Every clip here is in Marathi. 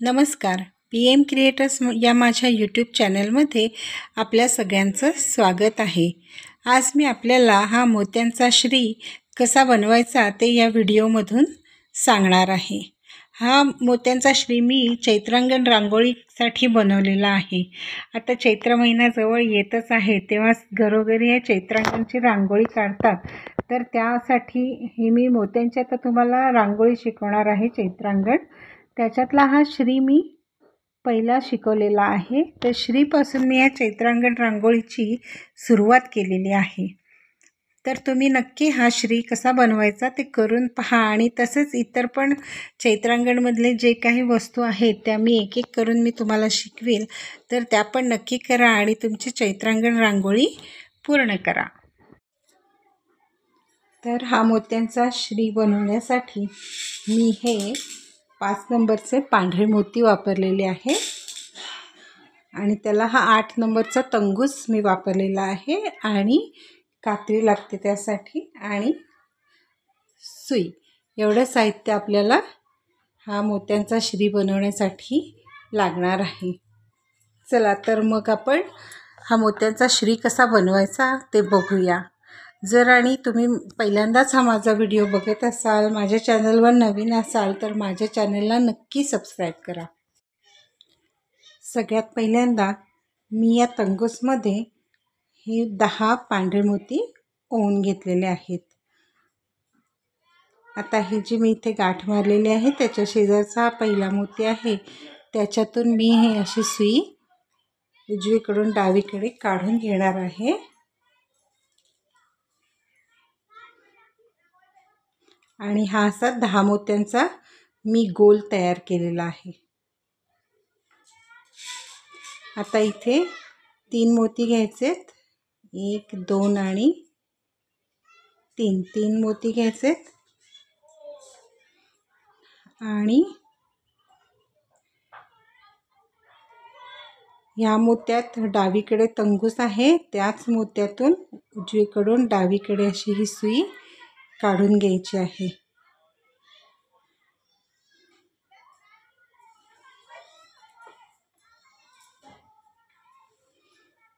नमस्कार. PM क्रिएटर्स या माझ्या यूट्यूब चॅनलमध्ये आपल्या सगळ्यांचं स्वागत आहे. आज मी आपल्याला हा मोत्यांचा श्री कसा बनवायचा ते या व्हिडिओमधून सांगणार आहे. हा मोत्यांचा श्री मी चैत्रांगण रांगोळीसाठी बनवलेला आहे. आता चैत्र महिना जवळ येतच आहे, तेव्हा घरोघरी या चैत्रांगणची रांगोळी काढतात. तर त्यासाठी ही मी मोत्यांची आता तुम्हाला रांगोळी शिकवणार आहे चैत्रांगण. त्याच्यातला हा श्री मी पहिला शिकवलेला आहे. तर श्रीपासून मी या चैत्रांगण रांगोळीची सुरुवात केलेली आहे. तर तुम्ही नक्की हा श्री कसा बनवायचा ते करून पहा आणि तसेच इतर पण चैत्रांगणमधले जे काही वस्तू आहेत त्या मी एक एक करून मी तुम्हाला शिकवेल. तर त्या पण नक्की करा आणि तुमची चैत्रांगण रांगोळी पूर्ण करा. तर हा मोत्यांचा श्री बनवण्यासाठी मी हे 5 नंबरचे पांढरे मोती वापरलेले आहे आणि त्याला हा 8 नंबरचा तंगूस मी वापरलेला आहे आणि कात्री लागते त्यासाठी आणि सुई. एवढं साहित्य आपल्याला हा मोत्यांचा श्री बनवण्यासाठी लागणार आहे. चला तर मग आपण हा मोत्यांचा श्री कसा बनवायचा ते बघूया. जर आणि तुम्ही पहिल्यांदाच हा माझा व्हिडिओ बघत असाल, माझ्या चॅनलवर नवीन असाल तर माझ्या चॅनलला नक्की सबस्क्राईब करा. सगळ्यात पहिल्यांदा मी या तंगूसमध्ये हे 10 पांढरे मोती ओवून घेतलेले आहेत. आता हे जे मी इथे गाठ मारलेली आहे त्याच्या शेजारचा हा पहिला मोती आहे, त्याच्यातून मी हे अशी सुई उजवीकडून डावीकडे काढून घेणार आहे आणि हा असा 10 मोत्यांचा मी गोल तयार केलेला आहे. आता इथे 3 मोती घ्यायचेत. 1 2 आणि 3 मोती घ्यायचेत आणि ह्या मोत्यात डावीकडे तंगूस आहे, त्याच मोत्यातून उजवीकडून डावीकडे अशी ही सुई काढून घ्यायची आहे.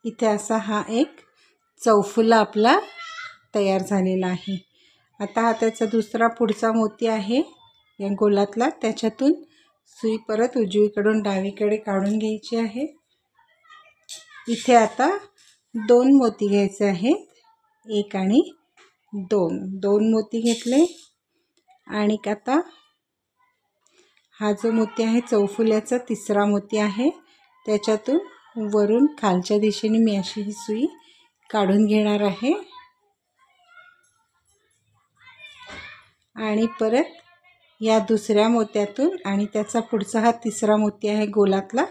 इथे असा हा एक चौफुला आपला तयार झालेला आहे. आता हा त्याचा दुसरा पुढचा मोती आहे या गोलातला, त्याच्यातून सुई परत उजवीकडून डावीकडे काढून घ्यायची आहे. इथे आता 2 मोती घ्यायचे आहेत, 1 आणि 2 मोती घेतले आणि आता हा जो मोती आहे चौफुल्याचा तिसरा मोती आहे, त्याच्यातून वरून खालच्या दिशेने मी अशी ही सुई काढून घेणार आहे आणि परत या दुसऱ्या मोत्यातून आणि त्याचा पुढचा हा तिसरा मोती आहे गोलातला,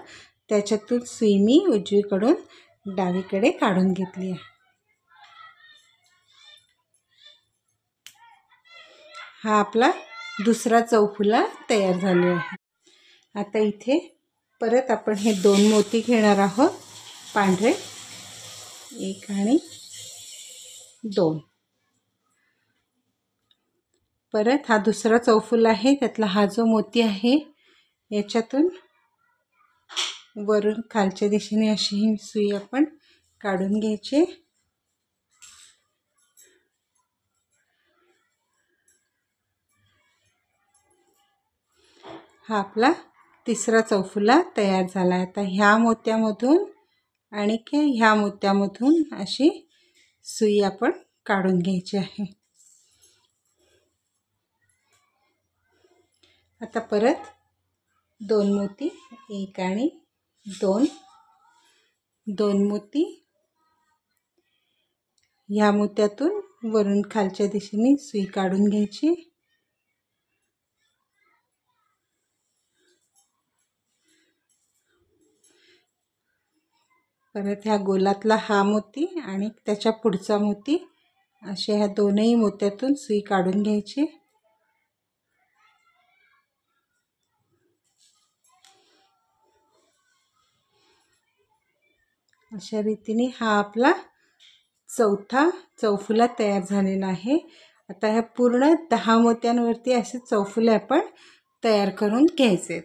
त्याच्यातून सुई मी उजवीकडून डावीकडे काढून घेतली आहे. हा आपला दुसरा चौफुला तयार झाला आहे. आता इथे परत आपण हे 2 मोती घेणार आहोत पांढरे, 1 आणि 2. परत हा दुसरा चौफुला आहे, त्यातला हा जो मोती आहे याच्यातून वरून खालच्या दिशेने अशी ही सुई आपण काढून घ्यायची. हा आपला तिसरा चौफुला तयार झाला. आता ह्या मोत्यामधून आणि ह्या मोत्यामधून अशी सुई आपण काढून घ्यायची आहे. आता परत 2 मोती, 1 आणि 2 मोती ह्या मोत्यातून वरून खालच्या दिशेने सुई काढून घ्यायची. परत ह्या गोलातला हा मोती आणि त्याच्या पुढचा मोती असे ह्या दोनही मोत्यातून सुई काढून घ्यायची. अशा रीतीने हा आपला चौथा चौफुला तयार झालेला आहे. आता ह्या पूर्ण 10 मोत्यांवरती असे चौफुले आपण तयार करून घ्यायचे आहेत.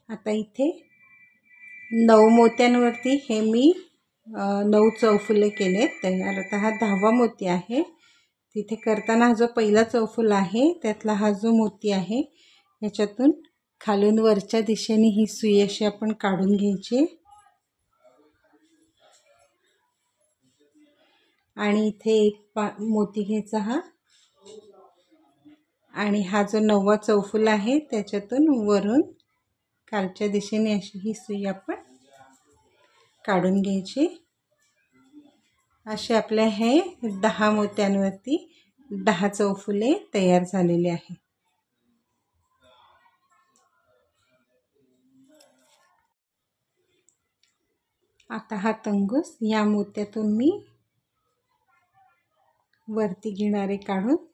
आता इथे 9 मोत्यांवरती हे मी 9 चौफुले केलेत तयार. आता हा 10वा मोती आहे. तिथे करताना हा जो पहिला चौफुला आहे त्यातला हा जो मोती आहे याच्यातून खालून वरच्या दिशेने ही सुई अशी आपण काढून घ्यायची आणि इथे एक मोती घ्यायचा हा आणि हा जो 9वा चौफुला आहे त्याच्यातून वरून खालच्या दिशेने अशी ही सुई आपण काढून घ्यायची. असे आपले हे 10 मोत्यांवरती 10 चौफुले तयार झालेले आहे. आता हा तंगूस या मोत्यातून मी वरती घेणारे काढून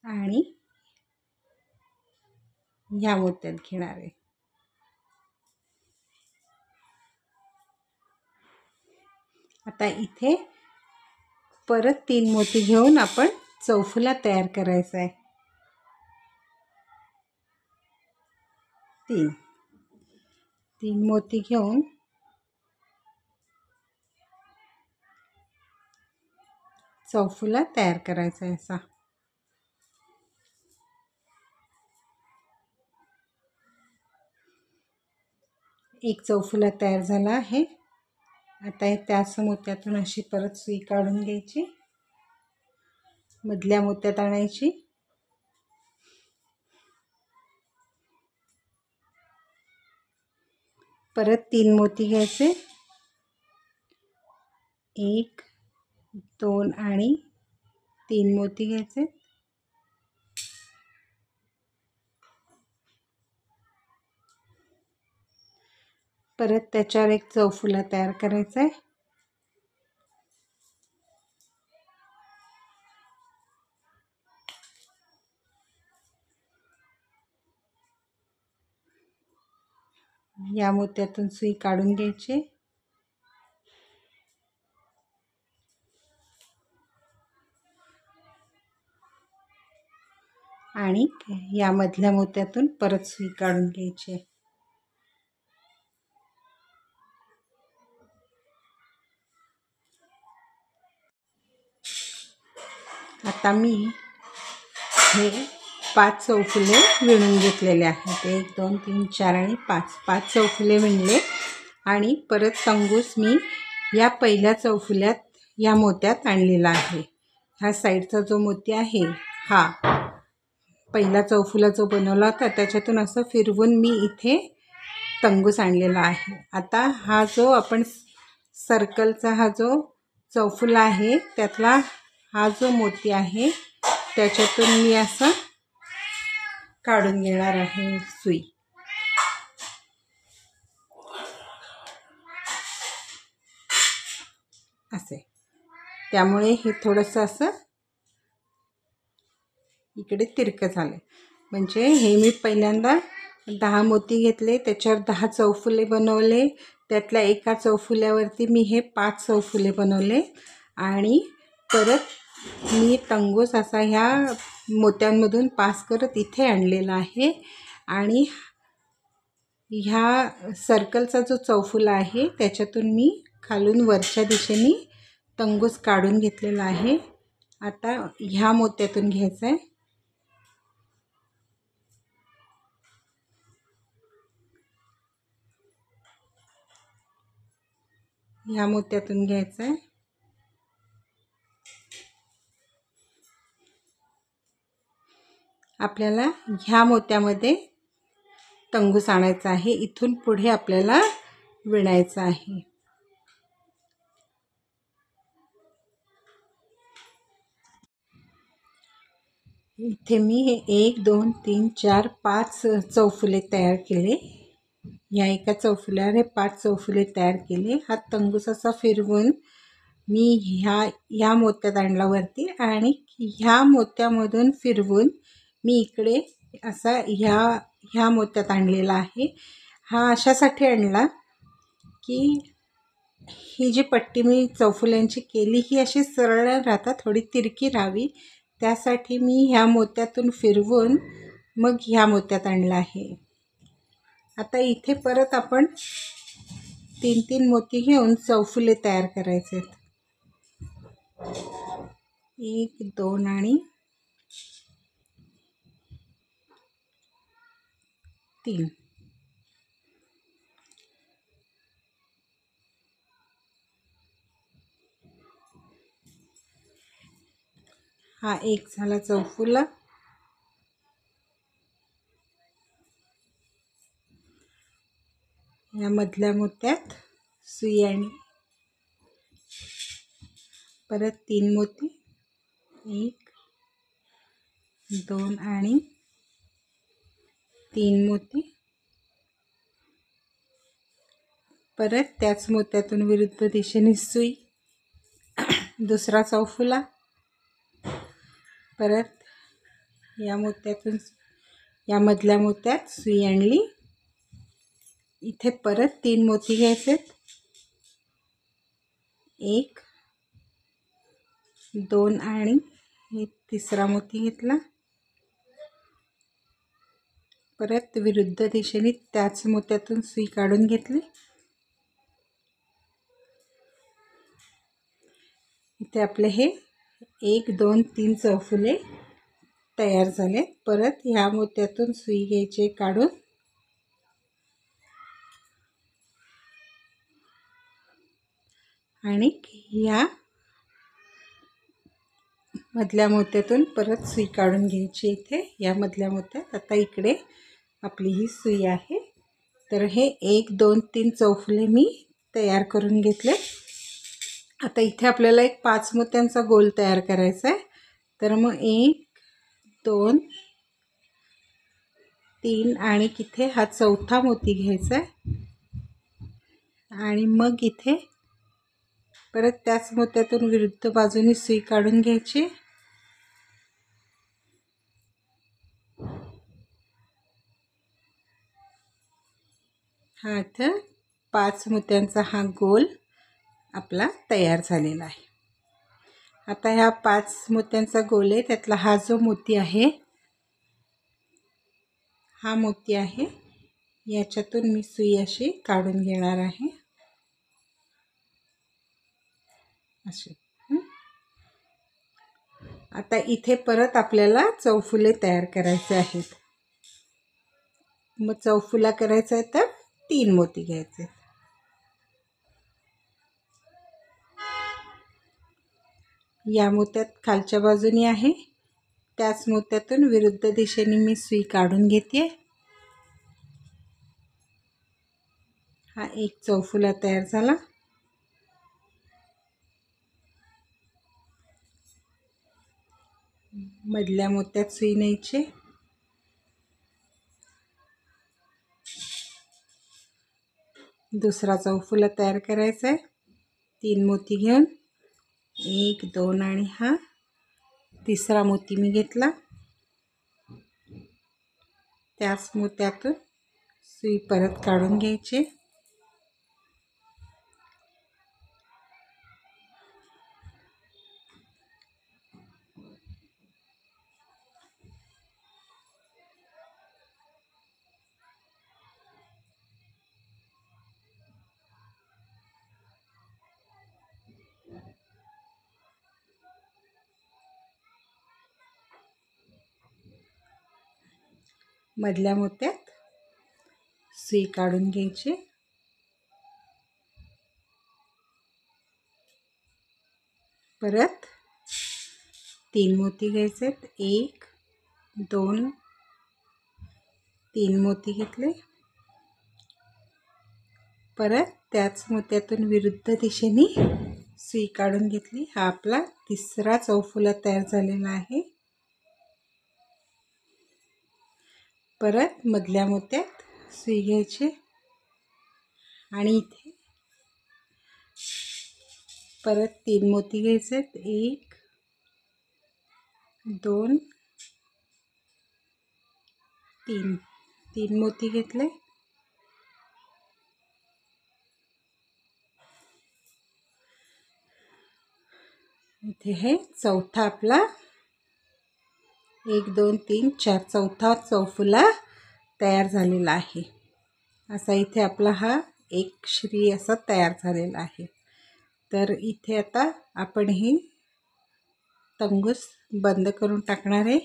आणि या मोत्यात घेणारे. आता इथे परत 3 मोती घेऊन आपण चौफुला तयार करायचा आहे. 3 मोती घेऊन चौफुला तयार करायचा आहे. असा एक चौफुला तयार झाला आहे. आता त्याच मोत्यातून अशी परत सुई काढून घ्यायची, मधल्या मोत्यात आणायची, परत 3 मोती घ्यायचे, 1 2 आणि 3 मोती घ्यायचे, परत त्याच्यावर एक चौफुला तयार करायचा आहे. या मोत्यातून सुई काढून घ्यायची आणि या मधल्या मोत्यातून परत सुई काढून घ्यायची. आता मी हे 5 चौफुले विणून घेतलेले आहेत. 1 2 3 4 आणि 5 चौफुले विणले आणि परत तंगूस मी या पहिल्या चौफुल्यात या मोत्यात आणलेला आहे. हा साईडचा जो मोती आहे हा पहिला चौफुला जो बनवला होता त्याच्यातून असं फिरवून मी इथे तंगूस आणलेला आहे. आता हा जो आपण सर्कलचा हा जो चौफुला आहे त्यातला हा जो मोती आहे त्याच्यातून मी असं काढून घेणार आहे सुई. असे त्यामुळे हे थोडंसं असं इकडे तिरकं झालं. म्हणजे हे मी पहिल्यांदा 10 मोती घेतले, त्याच्यावर 10 चौफुले बनवले, त्यातल्या एका चौफुल्यावरती मी हे 5 चौफुले बनवले आणि परत मी तंगूस असा ह्या मोत्यांमधून पास करत इथे आणलेला आहे आणि ह्या सर्कलचा जो चौफुला आहे त्याच्यातून मी खालून वरच्या दिशेने तंगूस काढून घेतलेला आहे. आता ह्या मोत्यातून घ्यायचा आहे, ह्या मोत्यातून घ्यायचा आहे, आपल्याला ह्या मोत्यामध्ये तंगूस आणायचा आहे. इथून पुढे आपल्याला विणायचं आहे. इथे मी हे 1 2 3 4 5 चौफुले तयार केले. या एका चौफुल्यावर हे 5 चौफुले तयार केले. हा तंगूस असा फिरवून मी ह्या मोत्यात आणला वरती आणि ह्या मोत्यामधून फिरवून मी इकडे असा ह्या मोत्यात आणलेला आहे. हा अशासाठी आणला की ही जी पट्टी मी चौफुल्यांची केली ही अशी सरळ राहता, थोडी तिरकी राहावी त्यासाठी मी ह्या मोत्यातून फिरवून मग ह्या मोत्यात आणला आहे. आता इथे परत आपण 3-3 मोती घेऊन चौफुले तयार करायचे आहेत. 1 2 आणि 3. हा एक झाला चौफुला. या मधल्या मोत्यात सुई आणि परत 3 मोती, 1 2 आणि 3 मोती. परत त्याच मोत्यातून विरुद्ध दिशेने सुई, दुसरा चौफुला. परत या मोत्यातून या मधल्या मोत्यात सुई आणली. इथे परत 3 मोती घ्यायचे, 1 2 आणि हे तिसरा मोती घेतला. परत विरुद्ध दिशेने त्याच मोत्यातून सुई काढून घेतली. इथे आपले हे 1 2 3 चौफुले तयार झाले. परत ह्या मोत्यातून सुई घ्यायची काढून आणि ह्या मधल्या मोत्यातून परत सुई काढून घ्यायची. इथे या मधल्या मोत्यात आता इकडे आपली ही सुई आहे. तर हे 1 2 3 चौफुले मी तयार करून घेतले. आता इथे आपल्याला एक 5 मोत्यांचा गोल तयार करायचा आहे. तर मग 1 2 3 आणि इथे हा चौथा मोती घ्यायचा आहे आणि मग इथे परत त्याच मोत्यातून विरुद्ध बाजूने सुई काढून घ्यायची. हा आता 5 मोत्यांचा हा गोल आपला तयार झालेला आहे. आता ह्या 5 मोत्यांचा गोल आहे, त्यातला हा जो मोती आहे, हा मोती आहे, याच्यातून मी सुई अशी काढून घेणार आहे. अशी आता इथे परत आपल्याला चौफुले तयार करायचे आहेत. मग चौफुला करायचा आहे तर 3 मोती घ्यायचे. या मोत्यात खालच्या बाजूने आहे, त्याच मोत्यातून विरुद्ध दिशेने मी सुई काढून घेते. हा एक चौफुला तयार झाला. मधल्या मोत्यात सुई न्यायची. दुसरा चौफुला तयार करायचा आहे. 3 मोती घेऊन 1 2 आणि हा तिसरा मोती मी घेतला. त्याच मोत्यातून सुई परत काढून घ्यायची. मधल्या मोत्यात सुई काढून घ्यायची. परत 3 मोती घ्यायचे, 1 2 3 मोती घेतले. परत त्याच मोत्यातून विरुद्ध दिशेने सुई काढून घेतली. हा आपला तिसरा चौफुला तयार झालेला आहे. परत मधल्या मोत्यात सुई घ्यायची आणि इथे परत 3 मोती घ्यायचे, 1 2 3 मोती घेतले. इथे हे चौथा आपला 1 2 3 4 चौथा चौफुला तयार झालेला आहे. असा इथे आपला हा एक श्री असा तयार झालेला आहे. तर इथे आता आपण ही तंगूस बंद करून टाकणार आहे.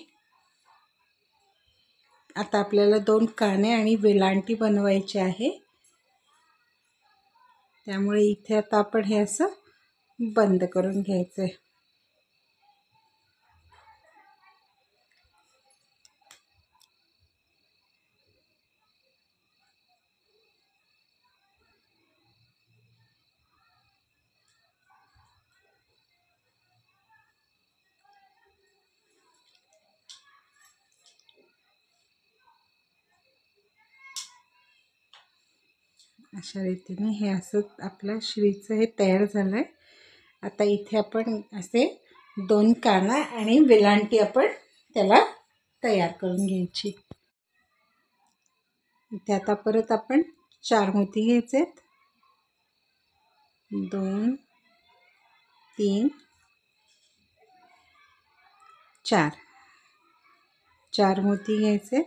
आता आपल्याला 2 काने आणि वेलांटी बनवायची आहे. त्यामुळे इथे आता आपण हे असं बंद करून घ्यायचं आहे. अशा रीतीने हे असं आपलं श्रीचं हे तयार झालं आहे. आता इथे आपण असे 2 काना आणि वेलांटी आपण त्याला तयार करून घ्यायची. इथे आता परत आपण 4 मोती घ्यायचे. 2 3 4 4 मोती घ्यायचे.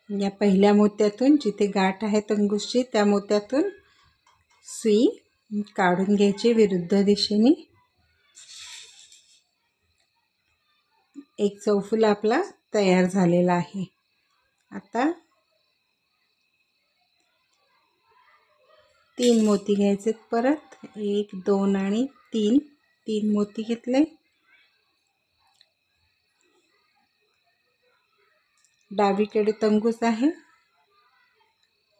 या पहिल्या मोत्यातून जिथे गाठ आहे तंगूसची त्या मोत्यातून सुई काढून घ्यायची विरुद्ध दिशेने. एक चौफुला आपला तयार झालेला आहे. आता 3 मोती घ्यायचे. परत 1 2 आणि 3 मोती घेतले. डावीकडे तंगूस आहे,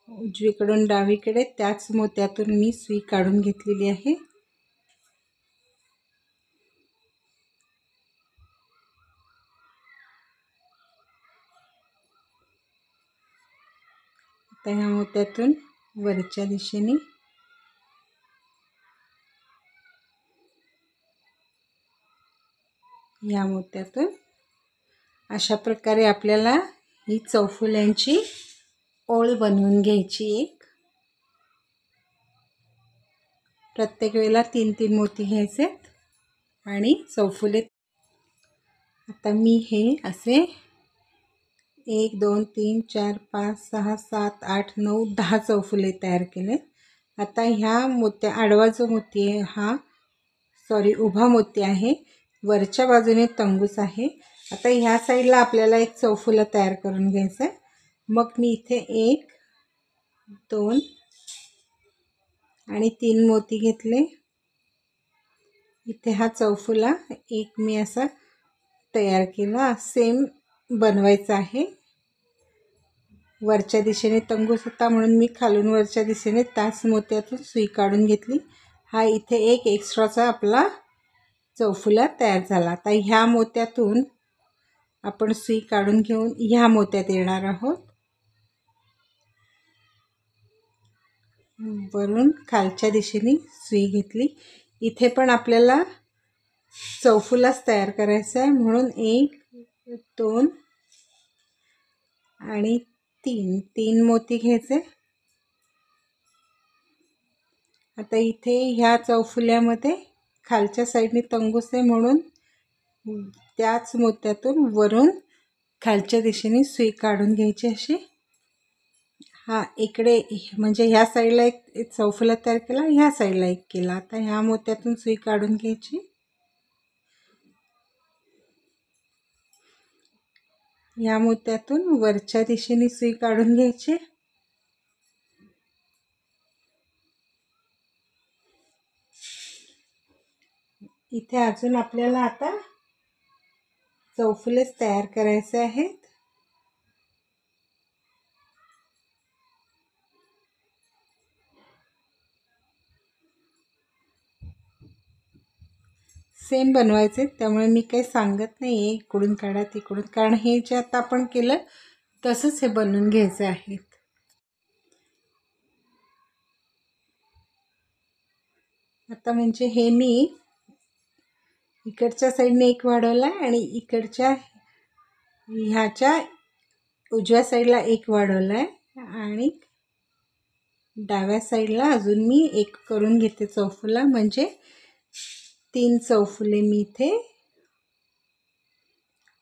उजवीकडून डावीकडे त्याच मोत्यातून मी सुई काढून घेतलेली आहे. आता ह्या मोत्यातून वरच्या दिशेने या मोत्यातून अशा प्रकारे आपल्याला ही चौफुल्यांची ओळ बनवून घ्यायची. एक प्रत्येक वेळेला 3 मोती घ्यायचे आणि चौफुले. आता मी हे असे 1 2 3 4 5 6 7 8 9 10 चौफुले तयार केले. आता ह्या मोत्या आडवा जो मोती आहे हा उभा मोती आहे, वरच्या बाजूने तंगूस आहे. आता ह्या साईडला आपल्याला एक चौफुला तयार करून घ्यायचं आहे. मग मी इथे 1 2 आणि 3 मोती घेतले. इथे हा चौफुला एक मी असा तयार केला. सेम बनवायचा आहे. वरच्या दिशेने तंगूस होता म्हणून मी खालून वरच्या दिशेने त्याच मोत्यातून सुई काढून घेतली. हा इथे एक एक्स्ट्राचा आपला चौफुला तयार झाला. आता ह्या मोत्यातून आपण सुई काढून घेऊन ह्या मोत्यात येणार आहोत. वरून खालच्या दिशेने सुई घेतली. इथे पण आपल्याला चौफुलाच तयार करायचा आहे म्हणून 1 2 आणि 3 मोती घ्यायचे. आता इथे ह्या चौफुल्यामध्ये खालच्या साईडने तंगूस आहे म्हणून त्याच मोत्यातून वरून खालच्या दिशेने सुई काढून घ्यायची अशी. हा इकडे म्हणजे ह्या साईडला एक चौफुला तयार केला, ह्या साईडला एक केला. आता ह्या मोत्यातून सुई काढून घ्यायची. ह्या मोत्यातून वरच्या दिशेने सुई काढून घ्यायची. इथे अजून आपल्याला आता चौफुलेच तयार करायचे आहेत. सेम बनवायचे त्यामुळे मी काही सांगत नाही आहे इकडून काढा तिकडून, कारण हे जे आता आपण केलं तसंच हे बनवून घ्यायचे आहेत. आता म्हणजे हे मी इकडच्या साईडने एक वाढवला आणि इकडच्या ह्याच्या उजव्या साईडला एक वाढवला आहे आणि डाव्या साईडला अजून मी एक करून घेते चौफुला, म्हणजे 3 चौफुले मी इथे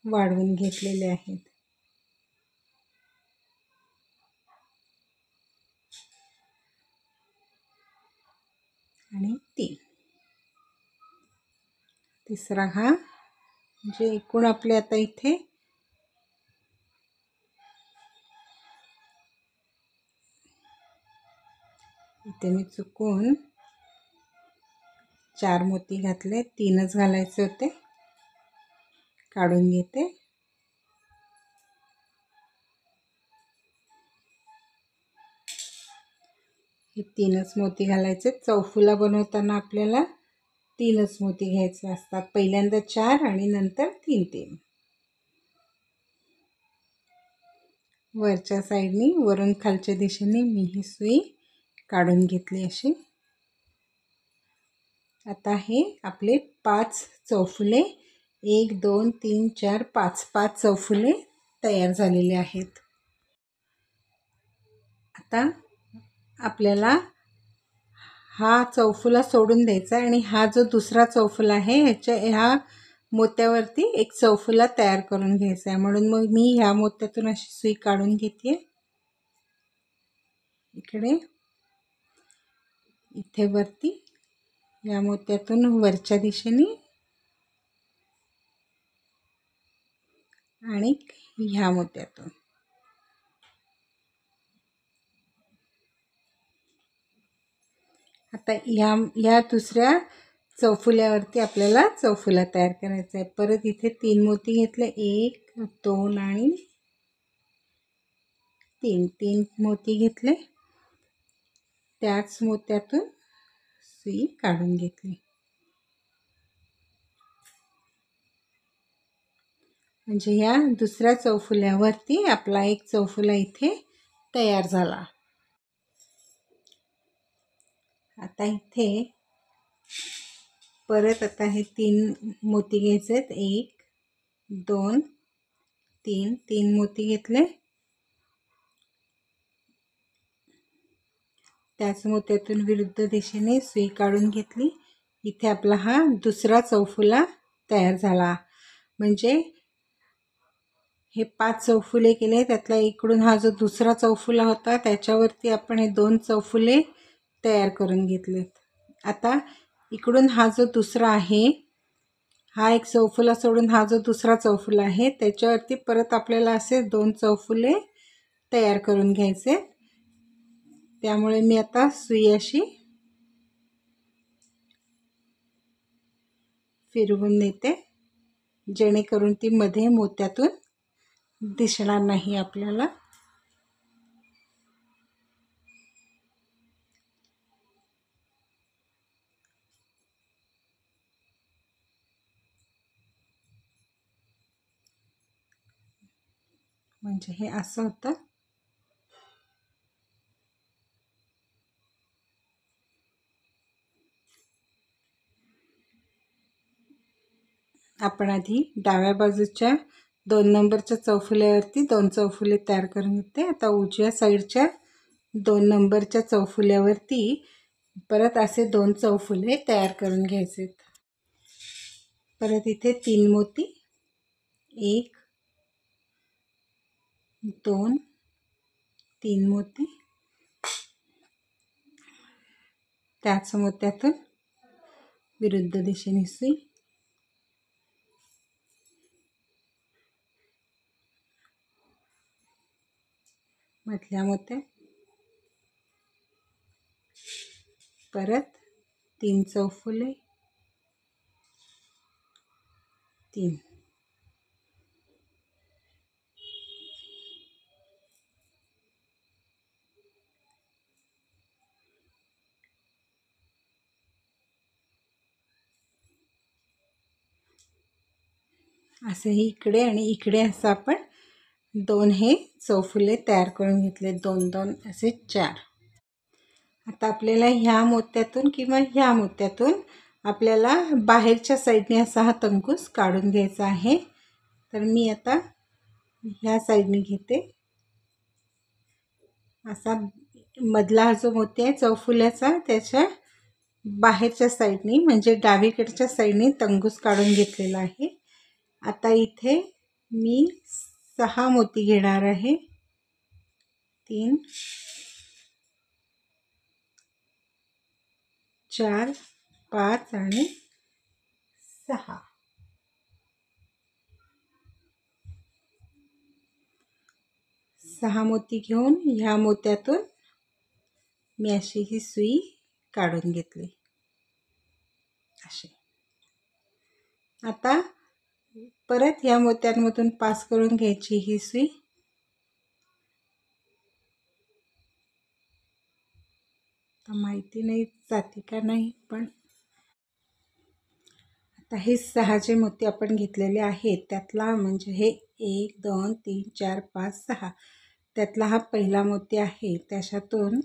वाढवून घेतलेले आहेत. आणि 3 तिसरा हा, म्हणजे एकूण आपले आता इथे मी चुकून 4 मोती घातले, 3च घालायचे होते. काढून घेते. हे 3च मोती घालायचे. चौफुला बनवताना आपल्याला 3च मोती घ्यायचे असतात. पहिल्यांदा 4 आणि नंतर 3 वरच्या साईडनी, वरून खालच्या दिशेने मी ही सुई काढून घेतली अशी. आता हे आपले 5 चौफुले, 1 2 3 4 5 चौफुले तयार झालेले आहेत. आता आपल्याला हा चौफुला सोडून द्यायचा आणि हा जो दुसरा चौफुला आहे ह्या मोत्यावरती एक चौफुला तयार करून घ्यायचा आहे. म्हणून मग मी ह्या मोत्यातून अशी सुई काढून घेते. इकडे इथे वरती या मोत्यातून वरच्या दिशेने आणि ह्या मोत्यातून. आता या दुसऱ्या चौफुल्यावरती आपल्याला चौफुला तयार करायचा आहे. परत इथे 3 मोती घेतले, 1 2 आणि 3 मोती घेतले. त्याच मोत्यातून सुई काढून घेतली. म्हणजे ह्या दुसऱ्या चौफुल्यावरती आपला एक चौफुला इथे तयार झाला. आता इथे परत आता हे 3 मोती घ्यायचे आहेत. 1 2 3 मोती घेतले. त्याच मोत्यातून विरुद्ध दिशेने सुई काढून घेतली. इथे आपला हा दुसरा चौफुला तयार झाला. म्हणजे हे 5 चौफुले केले, त्यातला इकडून हा जो दुसरा चौफुला होता त्याच्यावरती आपण हे 2 चौफुले तयार करून घेतलेत. आता इकडून हा जो दुसरा आहे, हा एक चौफुला सोडून हा जो दुसरा चौफुला आहे त्याच्यावरती परत आपल्याला असे 2 चौफुले तयार करून घ्यायचे. त्यामुळे मी आता सुई अशी फिरवून नेते, जेणेकरून ती मध्ये मोत्यातून दिसणार नाही आपल्याला. म्हणजे हे असं होतं. आपण आधी डाव्या बाजूच्या 2 नंबरच्या चौफुल्यावरती 2 चौफुले तयार करून घेते. आता उजव्या साईडच्या 2 नंबरच्या चौफुल्यावरती परत असे 2 चौफुले तयार करून घ्यायचे. परत इथे 3 मोती, 1 2 3 मोती. त्याच मोत्यातून विरुद्ध दिशेने सुई, मधल्या मोत्यात परत 3 चौफुले, 3 असेही इकडे आणि इकडे असं आपण 2 हे चौफुले तयार करून घेतले. 2 2 असे 4. आता आपल्याला ह्या मोत्यातून किंवा ह्या मोत्यातून आपल्याला बाहेरच्या साईडने असा हा तंकूस काढून घ्यायचा आहे. तर मी आता ह्या साईडने घेते. असा मधला हा जो मोती आहे चौफुल्याचा त्याच्या बाहेरच्या साईडनी म्हणजे डावीकडच्या साईडनी तंगूस काढून घेतलेला आहे. आता इथे मी 6 मोती घेणार आहे. 3 4 5 आणि 6. 6 मोती घेऊन ह्या मोत्यातून मी अशी ही सुई काढून घेतली अशी. आता परत ह्या मोत्यांमधून पास करून घ्यायची ही सुई. तर माहिती नाही जाती का नाही, पण आता हे 6 जे मोती आपण घेतलेले आहेत त्यातला म्हणजे हे 1 2 3 4 5 6 त्यातला हा पहिला मोती आहे. त्याच्यातून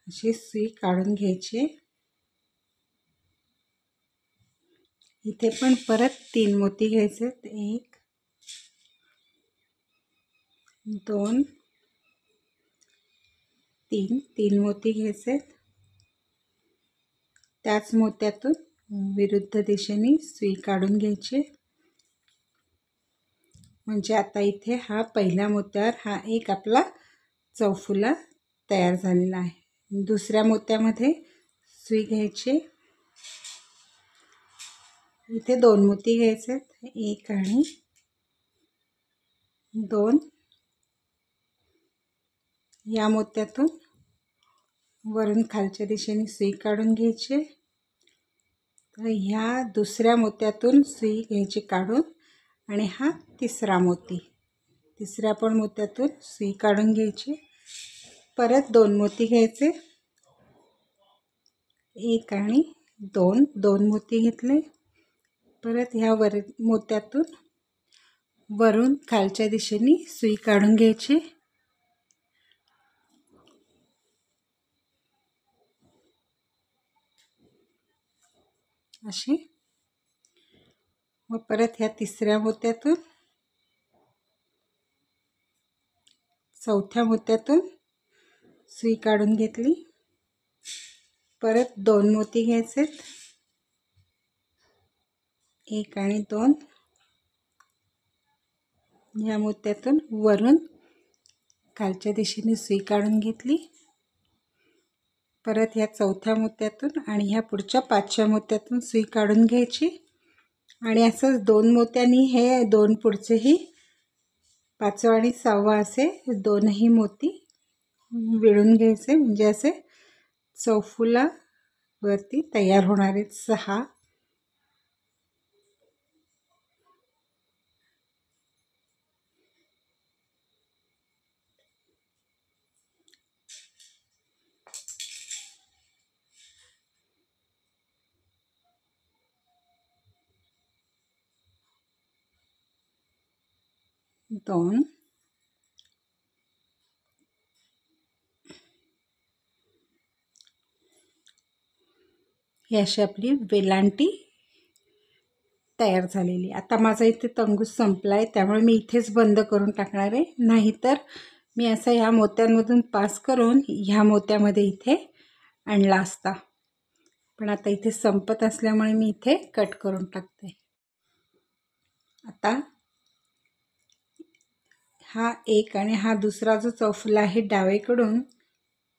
अशी सुई काढून घ्यायची. इथे पण परत 3 मोती घ्यायचे. 1 2 3 मोती घ्यायचे. त्याच मोत्यातून विरुद्ध दिशेने सुई काढून घ्यायची. म्हणजे आता इथे हा पहिल्या मोत्यावर हा एक आपला चौफुला तयार झालेला आहे. दुसऱ्या मोत्यामध्ये सुई घ्यायची. इथे 2 मोती घ्यायचे. 1 आणि 2. या मोत्यातून वरून खालच्या दिशेने सुई काढून घ्यायची. तर ह्या दुसऱ्या मोत्यातून सुई घ्यायची काढून आणि हा तिसरा मोती. तिसऱ्या पण मोत्यातून सुई काढून घ्यायची. परत 2 मोती घ्यायचे. 1 आणि 2. 2 मोती घेतले. परत ह्या मोत्यातून वरून खालच्या दिशेने सुई काढून घ्यायची. अशी. मग परत ह्या तिसऱ्या मोत्यातून चौथ्या मोत्यातून सुई काढून घेतली. परत 2 मोती घ्यायचे. 1 आणि 2. या मोत्यातून वरून खालच्या दिशेने सुई काढून घेतली. परत ह्या चौथ्या मोत्यातून आणि ह्या पुढच्या 5व्या मोत्यातून सुई काढून घ्यायची. आणि असंच 2 मोत्यांनी हे 2 पुढचेही 5वा आणि 6वा असे 2ही मोती विळून घ्यायचे. म्हणजे असे चौफुला वरती तयार होणार आहेत 6. दोन ही अशी आपली वेलांटी तयार झालेली. आता माझा इथे तंगूस संपला आहे त्यामुळे मी इथेच बंद करून टाकणार आहे. नाहीतर मी असं ह्या मोत्यांमधून पास करून ह्या मोत्यामध्ये इथे आणला असता. पण आता इथे संपत असल्यामुळे मी इथे कट करून टाकते. आता हा एक आणि हा दुसरा जो चौफुला आहे डावीकडून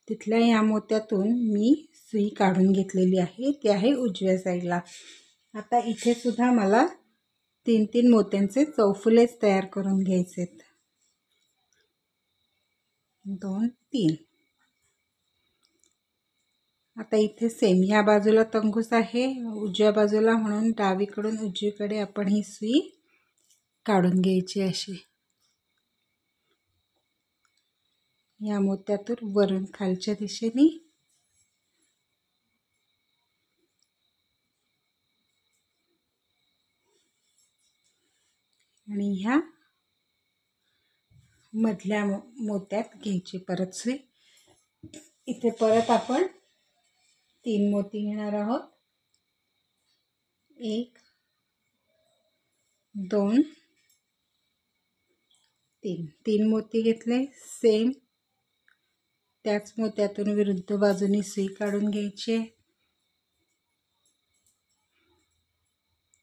तिथल्या ह्या मोत्यातून मी सुई काढून घेतलेली आहे. ती आहे उजव्या साईडला. आता इथे सुद्धा मला 3 मोत्यांचे चौफुलेच तयार करून घ्यायचेत. 2 3. आता इथे सेम ह्या बाजूला तंगूस आहे उजव्या बाजूला, म्हणून डावीकडून उजवीकडे आपण ही सुई काढून घ्यायची अशी. या मोत्यातून वरून खालच्या दिशेने आणि ह्या मधल्या मोत्यात घ्यायची परत सुई. इथे परत आपण 3 मोती घेणार आहोत. 1 2 3. 3 मोती घेतले. सेम त्याच मोत्यातून विरुद्ध बाजूनी सुई काढून घ्यायची आहे.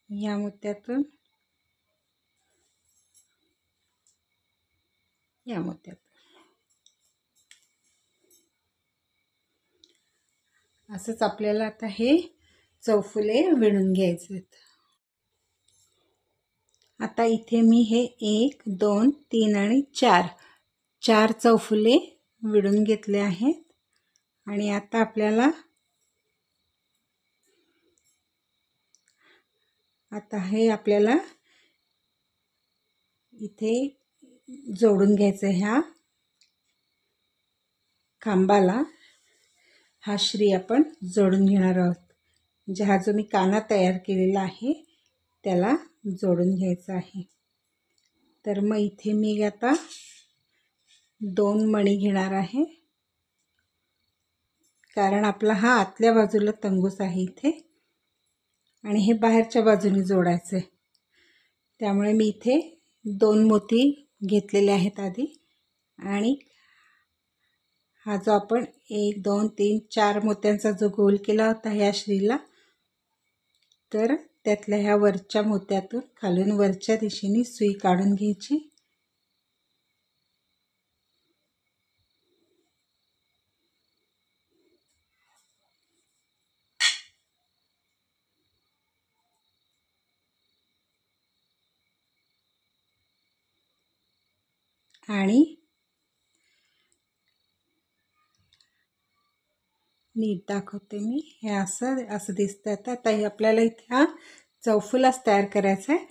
या मोत्यातून या मोत्यातून असंच आपल्याला आता हे चौफुले विणून घ्यायचे आहेत. आता इथे मी हे 1 2 3 आणि 4 चौफुले विणून घेतले आहेत. आणि आता आपल्याला इथे जोडून घ्यायचं. ह्या खांबाला हा श्री आपण जोडून घेणार आहोत. म्हणजे हा जो मी काना तयार केलेला आहे त्याला जोडून घ्यायचा आहे. तर मग इथे मी आता 2 मणी घेणार आहे, कारण आपला हा आतल्या बाजूला तंगूस आहे इथे आणि हे बाहेरच्या बाजूने जोडायचं आहे. त्यामुळे मी इथे 2 मोती घेतलेले आहेत आधी. आणि हा जो आपण 1 2 3 4 मोत्यांचा जो गोल केला होता ह्या श्रीला, तर त्यातल्या ह्या वरच्या मोत्यातून खालून वरच्या दिशेने सुई काढून घ्यायची. आणि नीट दाखवते मी. हे असं दिसतं. आता हे आपल्याला इथे हा चौफुलाच तयार करायचा आहे.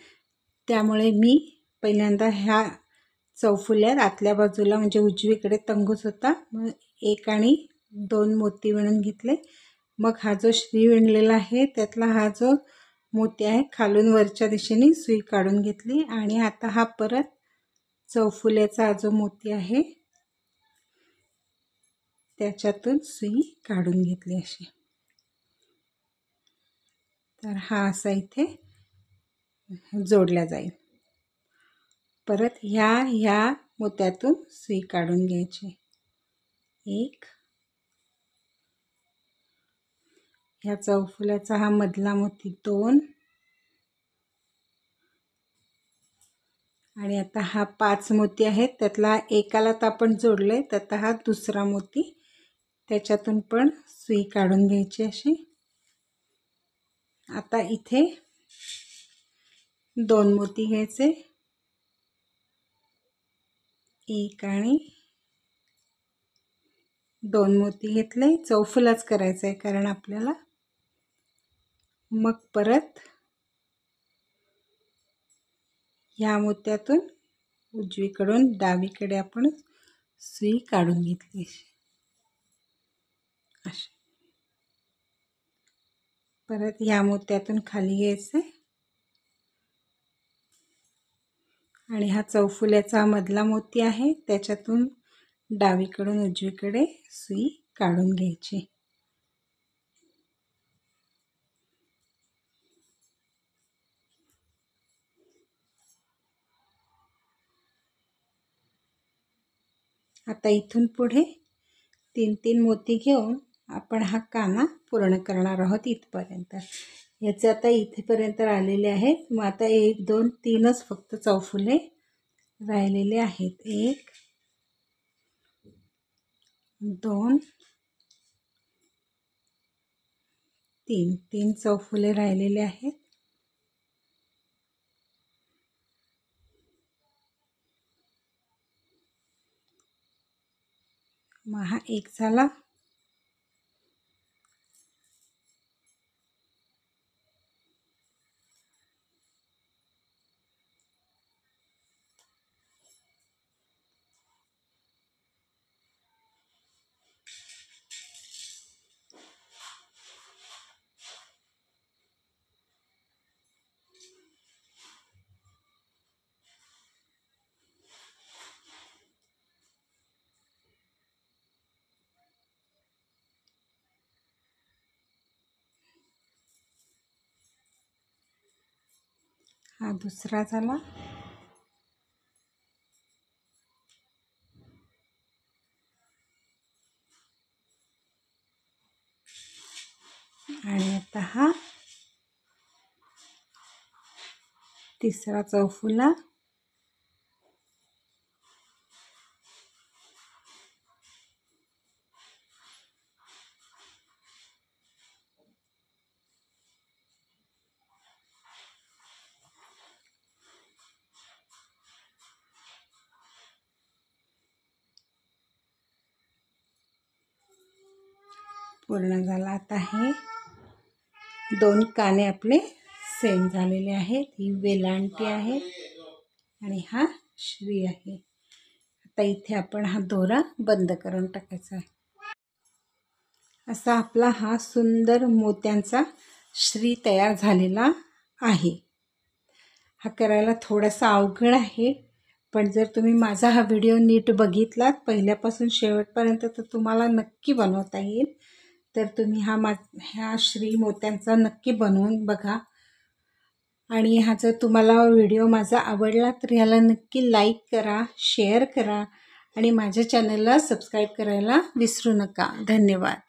त्यामुळे मी पहिल्यांदा ह्या चौफुल्यात आतल्या बाजूला म्हणजे उजवीकडे तंगूस होता, मग 1 आणि 2 मोती विणून घेतले. मग हा जो श्री विणलेला आहे त्यातला हा जो मोती आहे खालून वरच्या दिशेने सुई काढून घेतली. आणि आता हा परत चौफुल्याचा जो मोती आहे त्याच्यातून सुई काढून घेतली अशी. तर हा असा इथे जोडला जाईल. परत ह्या मोत्यातून सुई काढून घ्यायची. 1, ह्या चौफुल्याचा हा मधला मोती 2, आणि आता हा 5 मोती आहेत त्यातला एकाला तर आपण जोडले, तर आता हा दुसरा मोती, त्याच्यातून पण सुई काढून घ्यायची अशी. आता इथे 2 मोती घ्यायचे, 1 आणि 2 मोती घेतले. चौफुलाच करायचं आहे कारण आपल्याला. मग परत ह्या मोत्यातून उजवीकडून डावीकडे आपण सुई काढून घेतली अशी. परत ह्या मोत्यातून खाली घ्यायचे आणि हा चौफुल्याचा मधला मोती आहे त्याच्यातून डावीकडून उजवीकडे सुई काढून घ्यायची. आता इथून पुढे 3 मोती घेऊन आपण हा काना पूर्ण करणार आहोत इथपर्यंत. याचे आता इथेपर्यंत आलेले आहेत. मग आता 1 2 3च फक्त चौफुले राहिलेले आहेत. 1 2 3 चौफुले राहिलेले आहेत. मग हा 1 झाला. हा दुसरा झाला. आणि आता हा तिसरा चौफुला, पूर्ण झाला. आता हे 2 काने आपले सेम झालेले आहेत. ही वेलांटी आहे आणि हा श्री आहे. आता इथे आपण हा दोरा बंद करून टाकायचा आहे. असा आपला हा सुंदर मोत्यांचा श्री तयार झालेला आहे. हा करायला थोडासा अवघड आहे, पण जर तुम्ही माझा हा व्हिडिओ नीट बघितलात पहिल्यापासून शेवटपर्यंत तर तुम्हाला नक्की बनवता येईल. तर तुम्ही ह्या श्री मोत्यांचा नक्की बनवून बघा. आणि हा जर तुम्हाला व्हिडिओ माझा आवडला तर ह्याला नक्की लाईक करा, शेअर करा आणि माझ्या चॅनलला सबस्क्राईब करायला विसरू नका. धन्यवाद.